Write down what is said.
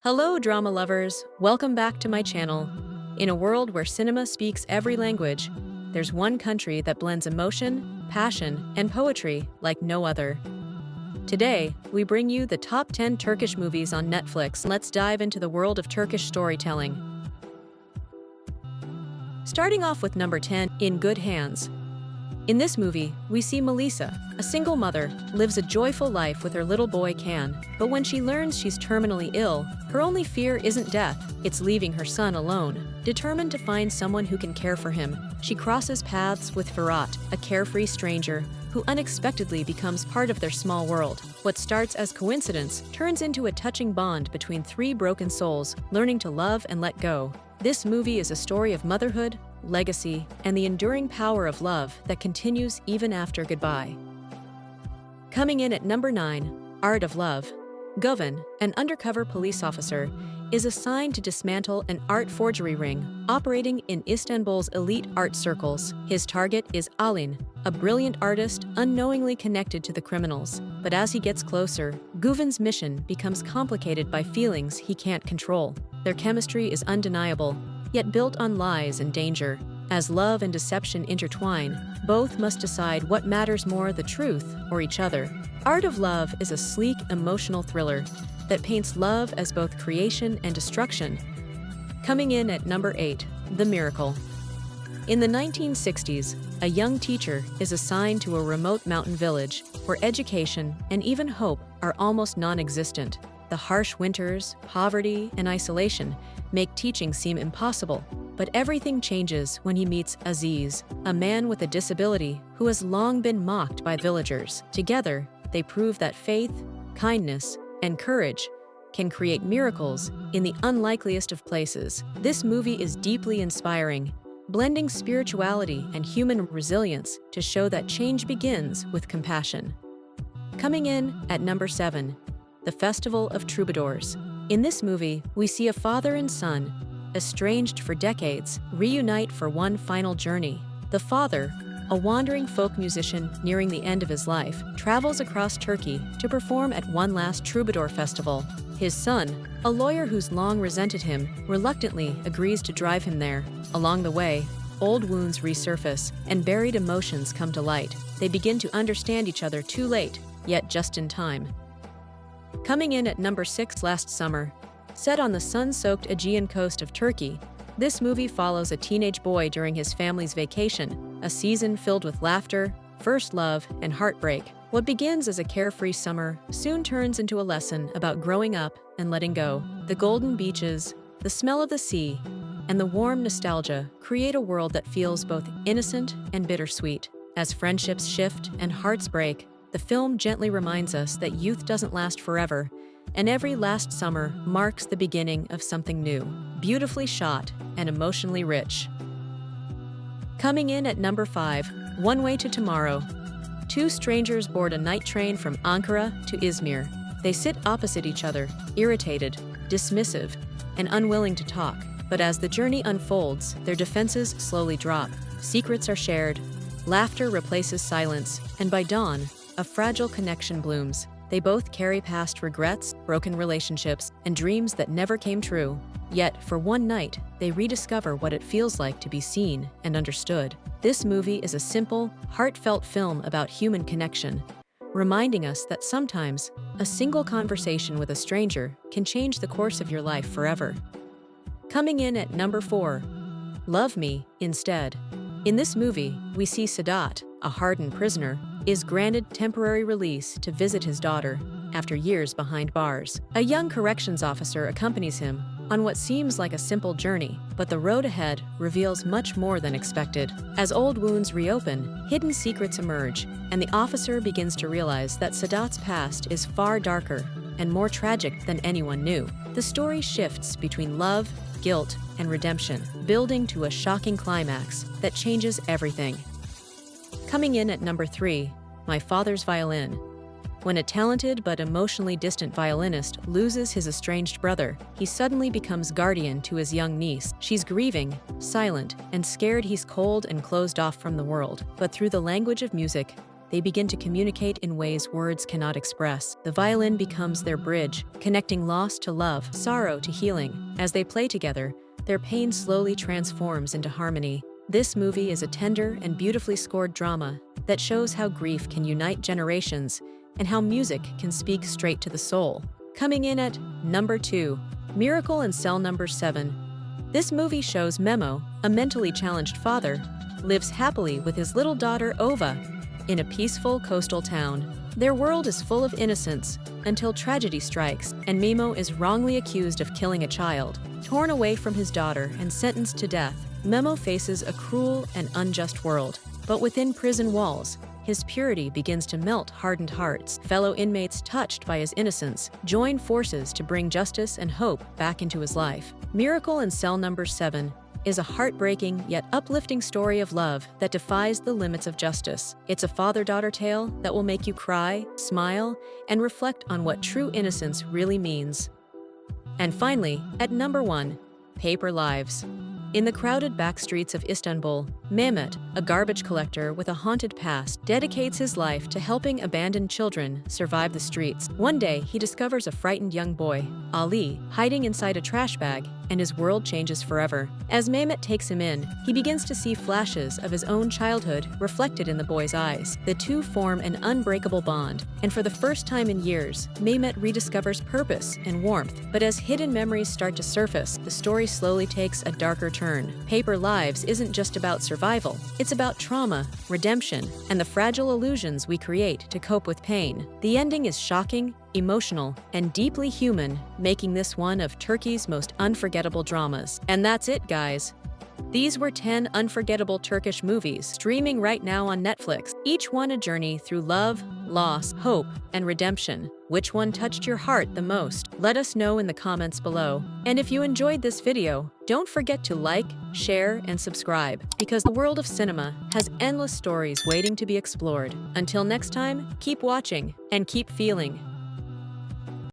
Hello, drama lovers. Welcome back to my channel. In a world where cinema speaks every language, there's one country that blends emotion, passion, and poetry like no other. Today, we bring you the top 10 Turkish movies on Netflix. Let's dive into the world of Turkish storytelling. Starting off with number 10, In Good Hands. In this movie, we see Melisa, a single mother, lives a joyful life with her little boy Can. But when she learns she's terminally ill, her only fear isn't death, it's leaving her son alone. Determined to find someone who can care for him, she crosses paths with Ferhat, a carefree stranger, who unexpectedly becomes part of their small world. What starts as coincidence turns into a touching bond between three broken souls, learning to love and let go. This movie is a story of motherhood, legacy, and the enduring power of love that continues even after goodbye. Coming in at number 9, Art of Love. Govan, an undercover police officer, is assigned to dismantle an art forgery ring operating in Istanbul's elite art circles. His target is Alin, a brilliant artist unknowingly connected to the criminals. But as he gets closer, Govan's mission becomes complicated by feelings he can't control. Their chemistry is undeniable, yet built on lies and danger. As love and deception intertwine, both must decide what matters more, the truth or each other. Art of Love is a sleek, emotional thriller that paints love as both creation and destruction. Coming in at number 8, The Miracle. In the 1960s, a young teacher is assigned to a remote mountain village where education and even hope are almost non-existent. The harsh winters, poverty, and isolation make teaching seem impossible. But everything changes when he meets Aziz, a man with a disability who has long been mocked by villagers. Together, they prove that faith, kindness, and courage can create miracles in the unlikeliest of places. This movie is deeply inspiring, blending spirituality and human resilience to show that change begins with compassion. Coming in at number 7, The Festival of Troubadours. In this movie, we see a father and son, estranged for decades, reunite for one final journey. The father, a wandering folk musician nearing the end of his life, travels across Turkey to perform at one last troubadour festival. His son, a lawyer who's long resented him, reluctantly agrees to drive him there. Along the way, old wounds resurface and buried emotions come to light. They begin to understand each other too late, yet just in time. Coming in at number 6, Last Summer. Set on the sun-soaked Aegean coast of Turkey, this movie follows a teenage boy during his family's vacation, a season filled with laughter, first love, and heartbreak. What begins as a carefree summer soon turns into a lesson about growing up and letting go. The golden beaches, the smell of the sea, and the warm nostalgia create a world that feels both innocent and bittersweet. As friendships shift and hearts break, the film gently reminds us that youth doesn't last forever, and every last summer marks the beginning of something new, beautifully shot and emotionally rich. Coming in at number 5, One Way to Tomorrow. Two strangers board a night train from Ankara to Izmir. They sit opposite each other, irritated, dismissive, and unwilling to talk. But as the journey unfolds, their defenses slowly drop. Secrets are shared, laughter replaces silence, and by dawn, a fragile connection blooms. They both carry past regrets, broken relationships, and dreams that never came true. Yet, for one night, they rediscover what it feels like to be seen and understood. This movie is a simple, heartfelt film about human connection, reminding us that sometimes a single conversation with a stranger can change the course of your life forever. Coming in at number 4, Love Me Instead. In this movie, we see Sadat, a hardened prisoner, is granted temporary release to visit his daughter after years behind bars. A young corrections officer accompanies him on what seems like a simple journey, but the road ahead reveals much more than expected. As old wounds reopen, hidden secrets emerge, and the officer begins to realize that Sadat's past is far darker and more tragic than anyone knew. The story shifts between love, guilt, and redemption, building to a shocking climax that changes everything. Coming in at number 3, My Father's Violin. When a talented but emotionally distant violinist loses his estranged brother, he suddenly becomes guardian to his young niece. She's grieving, silent, and scared he's cold and closed off from the world. But through the language of music, they begin to communicate in ways words cannot express. The violin becomes their bridge, connecting loss to love, sorrow to healing. As they play together, their pain slowly transforms into harmony. This movie is a tender and beautifully scored drama that shows how grief can unite generations and how music can speak straight to the soul. Coming in at number 2, Miracle in Cell Number 7. This movie shows Memo, a mentally challenged father, lives happily with his little daughter Ova in a peaceful coastal town. Their world is full of innocence until tragedy strikes and Memo is wrongly accused of killing a child. Torn away from his daughter and sentenced to death, Memo faces a cruel and unjust world. But within prison walls, his purity begins to melt hardened hearts. Fellow inmates touched by his innocence join forces to bring justice and hope back into his life. Miracle in Cell Number 7 is a heartbreaking yet uplifting story of love that defies the limits of justice. It's a father-daughter tale that will make you cry, smile, and reflect on what true innocence really means. And finally, at number 1, Paper Lives. In the crowded back streets of Istanbul, Mehmet, a garbage collector with a haunted past, dedicates his life to helping abandoned children survive the streets. One day, he discovers a frightened young boy, Ali, hiding inside a trash bag, and his world changes forever. As Mehmet takes him in, he begins to see flashes of his own childhood reflected in the boy's eyes. The two form an unbreakable bond, and for the first time in years, Mehmet rediscovers purpose and warmth. But as hidden memories start to surface, the story slowly takes a darker turn. Paper Lives isn't just about survival, it's about trauma, redemption, and the fragile illusions we create to cope with pain. The ending is shocking, emotional, and deeply human, making this one of Turkey's most unforgettable dramas. And that's it, guys. These were 10 unforgettable Turkish movies streaming right now on Netflix, each one a journey through love, loss, hope, and redemption. Which one touched your heart the most? Let us know in the comments below. And if you enjoyed this video, don't forget to like, share, and subscribe, because the world of cinema has endless stories waiting to be explored. Until next time, keep watching and keep feeling.